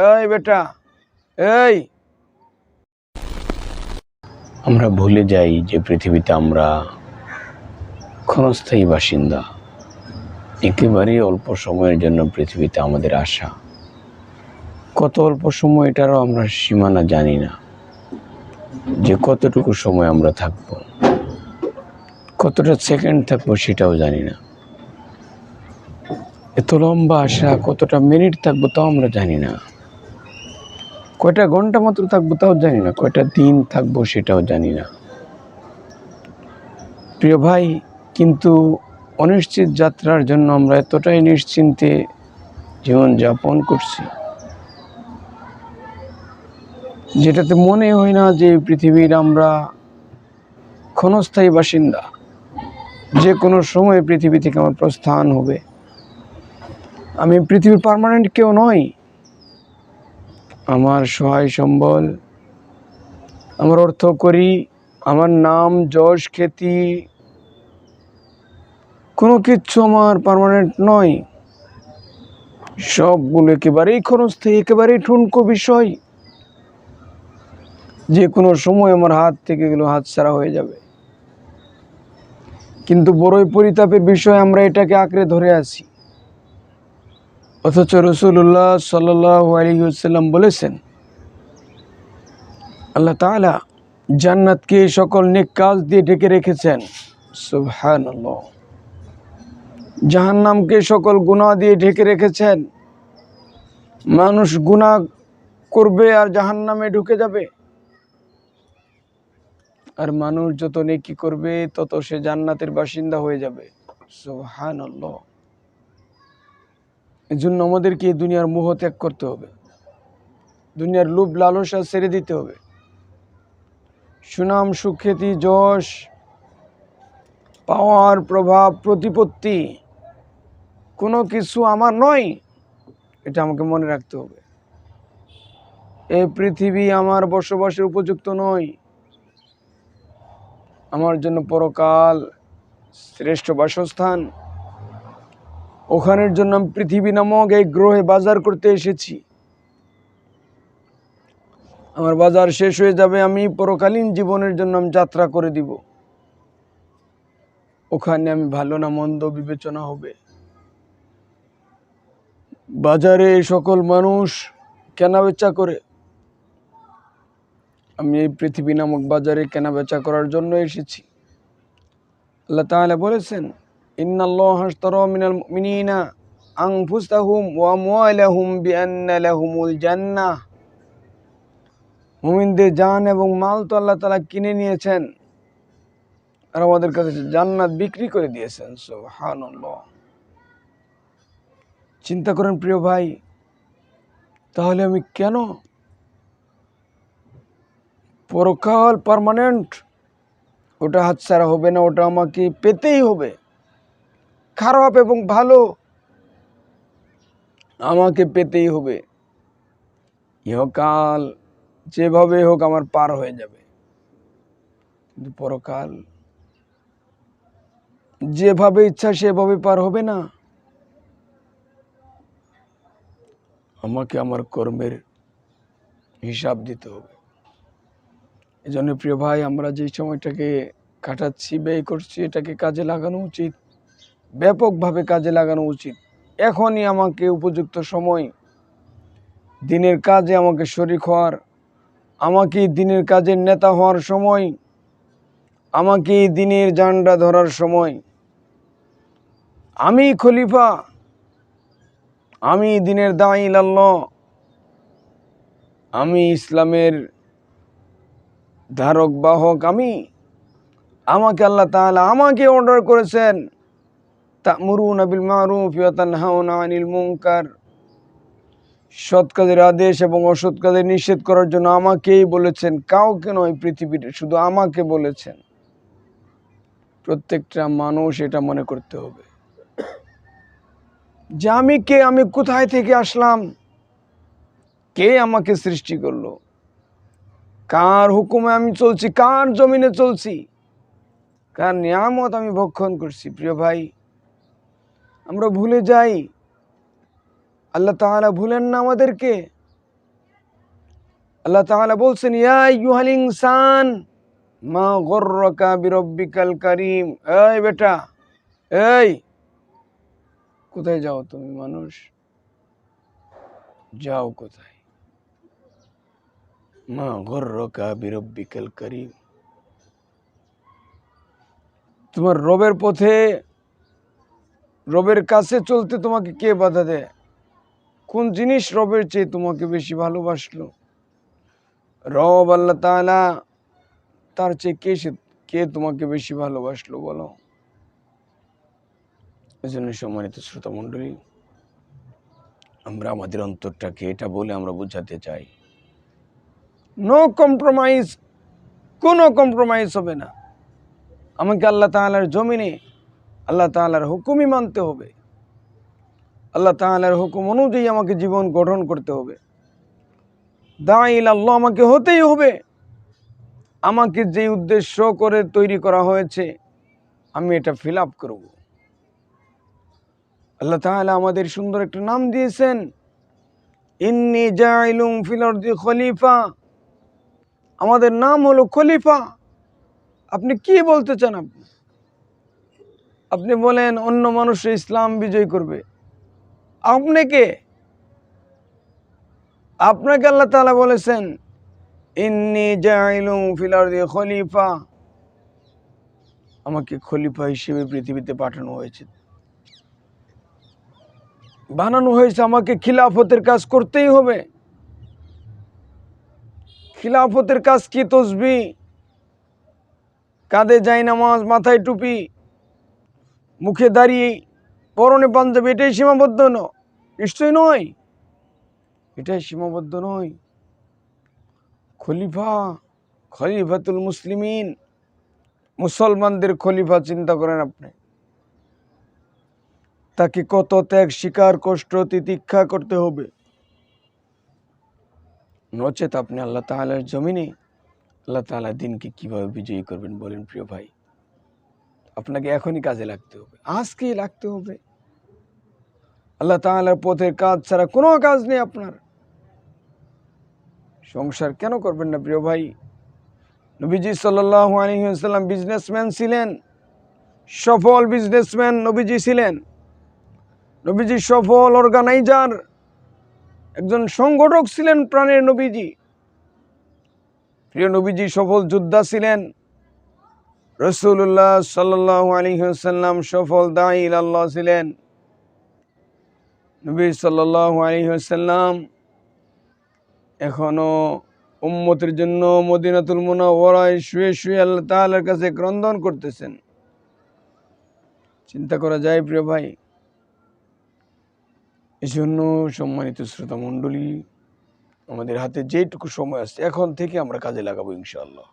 এই বেটা, এই। আমরা ভুলে যাই যে পৃথিবীতে আমরা ক্ষণস্থায়ী বাসিন্দা। একেবারেই অল্প সময়ের জন্য পৃথিবীতে আমাদের আসা। কত অল্প সময় এটারও আমরা সীমানা জানি না, যে কতটুকু সময় আমরা থাকবো, কতটা সেকেন্ড থাকবো সেটাও জানি না। এত লম্বা আসা, কতটা মিনিট থাকবো তাও আমরা জানি না, কয়টা ঘন্টা মাত্র থাকবো তাও জানি না, কয়টা দিন থাকবো সেটাও জানি না। প্রিয় ভাই, কিন্তু অনিশ্চিত যাত্রার জন্য আমরা এতটাই নিশ্চিন্তে জীবন যাপন করছি, যেটাতে মনে হয় না যে পৃথিবীর আমরা ক্ষণস্থায়ী বাসিন্দা। যে কোনো সময় পৃথিবী থেকে আমার প্রস্থান হবে। আমি পৃথিবীর পার্মানেন্ট কেউ নই। আমার সহায় সম্বল, আমার অর্থ করি, আমার নাম যশ খ্যাতি, কোনো কিচ্ছু আমার পার্মানেন্ট নয়। সবগুলো একেবারেই ক্ষণস্থায়ী, একেবারেই ঠুনকো বিষয়। যে কোনো সময় আমার হাত থেকে এগুলো হাতছাড়া হয়ে যাবে। কিন্তু বড়ই পরিতাপের বিষয়, আমরা এটাকে আঁকড়ে ধরে আছি। অথচ রাসূলুল্লাহ সাল্লাল্লাহু আলাইহি ওয়াসাল্লাম বলেছেন, আল্লাহ তাআলা জান্নাতকে সকল নেক কাজ দিয়ে ঢেকে রেখেছেন। সুবহানাল্লাহ। জাহান্নামকে সকল গুনাহ দিয়ে ঢেকে রেখেছেন। মানুষ গুনাহ করবে আর জাহান্নামে ঢুকে যাবে, আর মানুষ যত নেকি করবে তত সে জান্নাতের বাসিন্দা হয়ে যাবে। সুবহানাল্লাহ। এজন্য আমাদেরকে এই দুনিয়ার মোহ ত্যাগ করতে হবে, দুনিয়ার লোভ লালসা ছেড়ে দিতে হবে। সুনাম সুখ্যাতি যশ পাওয়ার প্রভাব প্রতিপত্তি কোনো কিছু আমার নয়, এটা আমাকে মনে রাখতে হবে। এই পৃথিবী আমার বসবাসের উপযুক্ত নয়। আমার জন্য পরকাল শ্রেষ্ঠ বাসস্থান। ওখানের জন্য আমি পৃথিবী নামক এই গ্রহে বাজার করতে এসেছি। আমার বাজার শেষ হয়ে যাবে, আমি পরকালীন জীবনের জন্য আমি যাত্রা করে দিব। ওখানে আমি ভালো না মন্দ বিবেচনা হবে। বাজারে সকল মানুষ কেনা বেচা করে, আমি এই পৃথিবী নামক বাজারে কেনা বেচা করার জন্য এসেছি। আল্লাহ তাআলা বলেছেন, ইন্নাল্লাহা আশতারা মিনাল মুমিনিনা আনফুসাহুম ওয়া আমওয়ালাহুম বিআন্না লাহুমুল জান্নাহ। মুমিনদের জান এবং মাল তো আল্লাহ তাআলা কিনে নিয়েছেন, আর আমাদের কাছে জান্নাত বিক্রি করে দিয়েছেন। সুবহানাল্লাহ। চিন্তা করেন প্রিয় ভাই, তাহলে আমি কেন? পরকাল পার্মানেন্ট, ওটা হাতছাড়া হবে না, ওটা আমাকে পেতেই হবে। খারাপ এবং ভালো আমাকে পেতেই হবে। ইহকাল যেভাবে হোক আমার পার হয়ে যাবে, কিন্তু পরকাল যেভাবে ইচ্ছা সেভাবে পার হবে না। আমাকে আমার কর্মের হিসাব দিতে হবে। এজন্য প্রিয় ভাই, আমরা যে সময়টাকে কাটাচ্ছি, ব্যয় করছি, এটাকে কাজে লাগানো উচিত, ব্যাপকভাবে কাজে লাগানো উচিত। এখনই আমাকে উপযুক্ত সময়, দিনের কাজে আমাকে শরীক হওয়ার, আমাকে দিনের কাজের নেতা হওয়ার সময়, আমাকে দিনের জান্ডা ধরার সময়। আমি খলিফা, আমি দিনের দাঈ ইলাল্লাহ, আমি ইসলামের ধারক বাহক। আমাকে আল্লাহ তাআলা আমাকে অর্ডার করেছেন, তা'মুরুনা বিল মারুফ ওয়া তানহাউনা আনিল মুনকার, সৎ কাজের আদেশ এবং অসৎ কাজের নিষেধ করার জন্য আমাকেই বলেছেন, কাউকে নয় পৃথিবীর, শুধু আমাকে বলেছেন। প্রত্যেকটা মানুষ এটা মনে করতে হবে যে আমি কে, আমি কোথায় থেকে আসলাম, কে আমাকে সৃষ্টি করলো, কার হুকুমে আমি চলছি, কার জমিনে চলছি, কার নিয়ামত আমি ভক্ষণ করছি। প্রিয় ভাই, আমরা ভুলে যাই, আল্লাহ তাআলা ভুলেন না আমাদেরকে। আল্লাহ তাআলা বলছেন, ইয়া আইয়ুহাল ইনসান মা গররাকা বিরব্বিকাল কারীম। এই বেটা, এই কোথায় যাও তুমি মানুষ? যাও কোথায়? মা গররাকা বিরব্বিকাল কারীম। তোমার রবের পথে, রবের কাছে চলতে তোমাকে কে বাধা দেয়? কোন জিনিস রবের চেয়ে তোমাকে বেশি ভালোবাসলো? রব আল্লাহ তাআলা, তার চেয়ে কে তোমাকে বেশি ভালোবাসলো বলো? এজন্য সম্মানিত শ্রোতা মণ্ডলী, আমরা আমাদের অন্তরটাকে এটা বলে আমরা বোঝাতে চাই, নো কম্প্রোমাইজ, কোনো কম্প্রোমাইজ হবে না। আমাকে আল্লাহ তাআলার জমিনে আল্লাহ তাআলার হুকুমই মানতে হবে। আল্লাহ তাআলার হুকুম অনুযায়ী আমাকে জীবন গঠন করতে হবে। দাঈ ইলাল্লাহ আমাকে হতেই হবে। আমাকে যে উদ্দেশ্য করে তৈরি করা হয়েছে আমি এটা ফিল আপ করব। আল্লাহ তাআলা আমাদের সুন্দর একটা নাম দিয়েছেন, ইন্নী জাইলুম ফিল আরদি খলিফা। আমাদের নাম হলো খলিফা। আপনি কি বলতে চান? আপনি বলেন অন্য মানুষ ইসলাম বিজয় করবে, আপনি কে? আপনাকে আল্লাহ তাআলা বলেছেন, ইন্নী জাইলুম ফিল আরদি খলিফা। আমাকে খলিফা হিসেবে পৃথিবীতে পাঠানো হয়েছে, বানানো হয়েছে। আমাকে খিলাফতের কাজ করতেই হবে। খিলাফতের কাজ কি? তসবিহ, কাঁধে জায়নামাজ, মাথায় টুপি, মুখে দাড়ি, পরনে পাঞ্জাবি, এটাই সীমাবদ্ধ? নিশ্চয় নয়, এটাই সীমাবদ্ধ নয়। খলিফা, খলিফাতুল মুসলিমিন, মুসলমানদের খলিফা চিন্তা করেন আপনি। তাকে কত ত্যাগ, শিকার, কষ্ট, তিতিক্ষা করতে হবে, নচেত আপনি আল্লাহ তাআলার জমিনে আল্লাহ তাআলার দিনকে কিভাবে বিজয়ী করবেন বলেন প্রিয় ভাই? আপনাকে এখনই কাজে লাগতে হবে, আজকেই লাগতে হবে। আল্লাহ তাআলার পথের কাজ ছাড়া কোনো কাজ নেই আপনার। সংসার কেন করবেন না প্রিয় ভাই? নবীজি সাল্লাল্লাহু আলাইহি ওয়াসাল্লাম বিজনেসম্যান ছিলেন, সফল বিজনেসম্যান নবীজি ছিলেন। নবীজি সফল অর্গানাইজার, একজন সংগঠক ছিলেন প্রাণের নবীজি। প্রিয় নবীজি সফল যোদ্ধা ছিলেন। রাসূলুল্লাহ সাল্লাল্লাহু আলাইহি ওয়াসাল্লাম সফল দাঈ ইলাল্লাহ ছিলেন। নবী সাল্লাল্লাহু আলাইহি ওয়াসাল্লাম এখনো উম্মতের জন্য মদিনাতুল মুনাওয়ারায় শুয়ে শুয়ে আল্লাহ তাআলার কাছে ক্রন্দন করতেছেন। চিন্তা করা যায় প্রিয় ভাই? এই জন্য সম্মানিত শ্রোতা মণ্ডলী, আমাদের হাতে যেটুকু সময় আছে এখন থেকে আমরা কাজে লাগাবো ইনশাআল্লাহ।